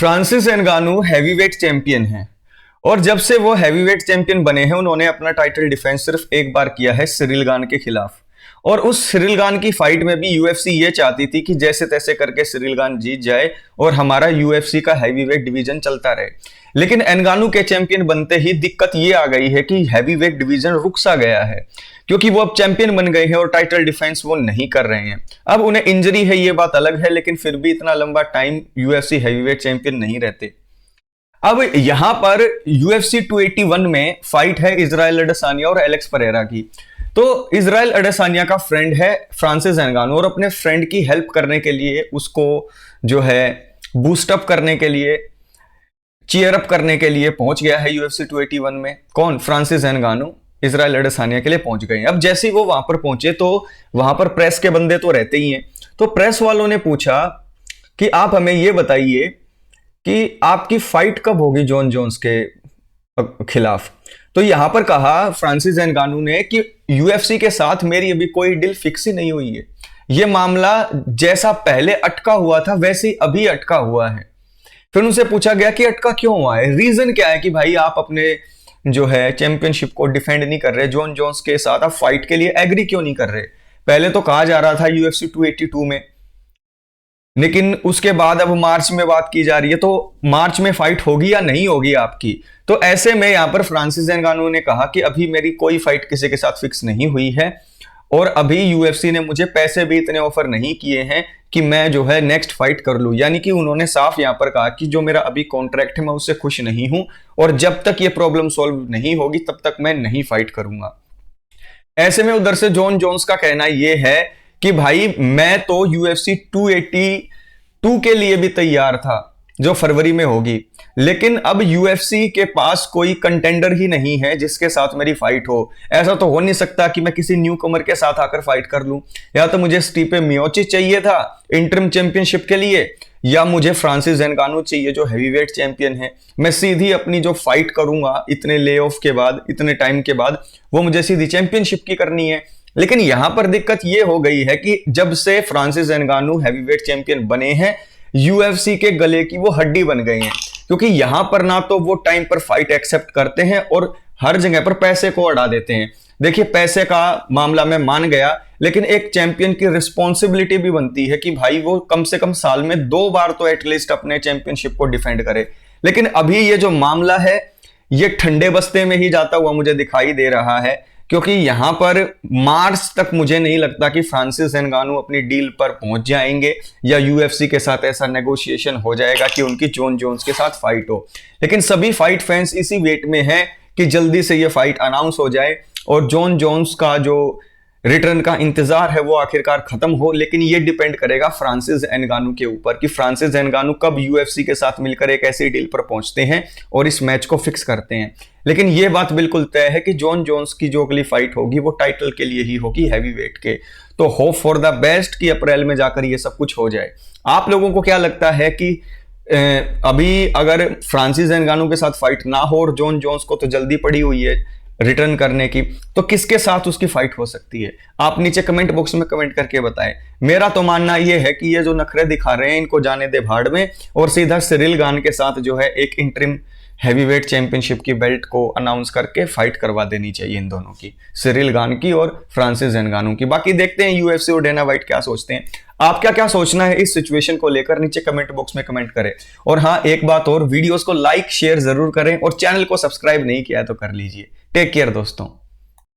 Francis एनगानू heavyweight champion हैं और जब से वो हैवीवेट चैंपियन बने हैं उन्होंने अपना टाइटल डिफेंस सिर्फ एक बार किया है सिरिल गान के खिलाफ। और उस सिरिल गान की फाइट में भी यूएफसी ये चाहती थी कि जैसे तैसे करके सिरिल गान जीत जाए और हमारा यूएफसी का हैवीवेट डिवीजन चलता रहे। लेकिन एनगानू के चैंपियन बनते ही दिक्कत ये आ गई है कि हैवीवेट डिवीजन रुक सा गया है, क्योंकि वो अब चैंपियन बन गए हैं और टाइटल डिफेंस वो नहीं कर रहे हैं। अब उन्हें इंजरी है ये बात अलग है, लेकिन फिर भी इतना लंबा टाइम यूएफसी हैवीवेट चैंपियन नहीं रहते। अब यहां पर UFC 281 में फाइट है इजराइल अडेसानिया और एलेक्स परेरा की। तो इजराइल अडेसानिया का फ्रेंड है फ्रांसिस एनगानू और अपने फ्रेंड की हेल्प करने के लिए, उसको जो है बूस्ट अप करने के लिए, चीयर अप करने के लिए पहुंच गया है UFC 281 में। कौन? फ्रांसिस एनगानू इजराइल अडेसानिया के लिए पहुंच गए हैं। अब जैसे ही वो वहां पर पहुंचे तो वहां पर प्रेस के बंदे तो रहते ही हैं। तो प्रेस वालों ने पूछा कि आप हमें ये बताइए कि आपकी फाइट कब होगी जॉन जोन्स के खिलाफ। तो यहां पर कहा फ्रांसिस एनगानू ने कि यूएफसी के साथ मेरी अभी कोई डील फिक्स ही नहीं हुई है। यह मामला जैसा पहले अटका हुआ था वैसे ही अभी अटका हुआ है। फिर उनसे पूछा गया कि अटका क्यों हुआ है, रीजन क्या है कि भाई आप अपने जो है चैंपियनशिप को डिफेंड नहीं कर रहे, जॉन जोन्स के साथ आप फाइट के लिए एग्री क्यों नहीं कर रहे। पहले तो कहा जा रहा था UFC 282 में, लेकिन उसके बाद अब मार्च में बात की जा रही है। तो मार्च में फाइट होगी या नहीं होगी आपकी। तो ऐसे में यहां पर फ्रांसिस एनगानू ने कहा कि अभी मेरी कोई फाइट किसी के साथ फिक्स नहीं हुई है और अभी यूएफसी ने मुझे पैसे भी इतने ऑफर नहीं किए हैं कि मैं जो है नेक्स्ट फाइट कर लूं। यानी कि उन्होंने साफ यहां पर कहा कि जो मेरा अभी कॉन्ट्रैक्ट है मैं उससे खुश नहीं हूं और जब तक ये प्रॉब्लम सॉल्व नहीं होगी तब तक मैं नहीं फाइट करूंगा। ऐसे में उधर से जॉन जोन्स का कहना यह है कि भाई मैं तो UFC 282 के लिए भी तैयार था जो फरवरी में होगी, लेकिन अब UFC के पास कोई कंटेंडर ही नहीं है जिसके साथ मेरी फाइट हो। ऐसा तो हो नहीं सकता कि मैं किसी न्यू कमर के साथ आकर फाइट कर लूं। या तो मुझे स्टीपे मियोचिच चाहिए था इंटरिम चैंपियनशिप के लिए, या मुझे फ्रांसिस एनगानू चाहिए जो हैवीवेट चैंपियन है। मैं सीधी अपनी जो फाइट करूंगा इतने ले ऑफ के बाद, इतने टाइम के बाद, वो मुझे सीधी चैंपियनशिप की करनी है। लेकिन यहां पर दिक्कत यह हो गई है कि जब से फ्रांसिस एनगानू हैवीवेट चैंपियन बने हैं UFC के गले की वो हड्डी बन गई हैं, क्योंकि यहां पर ना तो वो टाइम पर फाइट एक्सेप्ट करते हैं और हर जगह पर पैसे को अड़ा देते हैं। देखिए पैसे का मामला मैं मान गया, लेकिन एक चैंपियन की रिस्पॉन्सिबिलिटी भी बनती है कि भाई वो कम से कम साल में 2 बार तो एटलीस्ट अपने चैंपियनशिप को डिफेंड करे। लेकिन अभी ये जो मामला है ये ठंडे बस्ते में ही जाता हुआ मुझे दिखाई दे रहा है, क्योंकि यहां पर मार्च तक मुझे नहीं लगता कि फ्रांसिस एनगानू अपनी डील पर पहुंच जाएंगे या UFC के साथ ऐसा नेगोशिएशन हो जाएगा कि उनकी जॉन जोन्स के साथ फाइट हो। लेकिन सभी फाइट फैंस इसी वेट में हैं कि जल्दी से ये फाइट अनाउंस हो जाए और जॉन जोन्स का जो रिटर्न का इंतजार है वो आखिरकार खत्म हो। लेकिन ये डिपेंड करेगा फ्रांसिस एनगानू के ऊपर कि फ्रांसिस एनगानू कब UFC के साथ मिलकर एक ऐसी डील पर पहुंचते हैं और इस मैच को फिक्स करते हैं। लेकिन ये बात बिल्कुल तय है कि जॉन जोन्स की जो अगली फाइट होगी वो टाइटल के लिए ही होगी, हैवीवेट के। तो होप फॉर द बेस्ट कि अप्रैल में जाकर ये सब कुछ हो जाए। आप लोगों को क्या लगता है कि अभी अगर फ्रांसिस एनगानू के साथ फाइट ना हो और जॉन जोन्स को तो जल्दी पड़ी हुई है रिटर्न करने की, तो किसके साथ उसकी फाइट हो सकती है? आप नीचे कमेंट बॉक्स में कमेंट करके बताएं। मेरा तो मानना यह है कि ये जो नखरे दिखा रहे हैं इनको जाने दे भाड़ में और सीधा सिरिल गान के साथ जो है एक इंटरिम हैवीवेट चैंपियनशिप की बेल्ट को अनाउंस करके फाइट करवा देनी चाहिए इन दोनों की, सिरिल गान की और फ्रांसिस एनगानू की। बाकी देखते हैं UFC और डेना व्हाइट क्या सोचते हैं। आपका क्या सोचना है इस सिचुएशन को लेकर, नीचे कमेंट बॉक्स में कमेंट करें। और हाँ, एक बात और, वीडियोस को लाइक शेयर जरूर करें और चैनल को सब्सक्राइब नहीं किया है तो कर लीजिए। टेक केयर दोस्तों।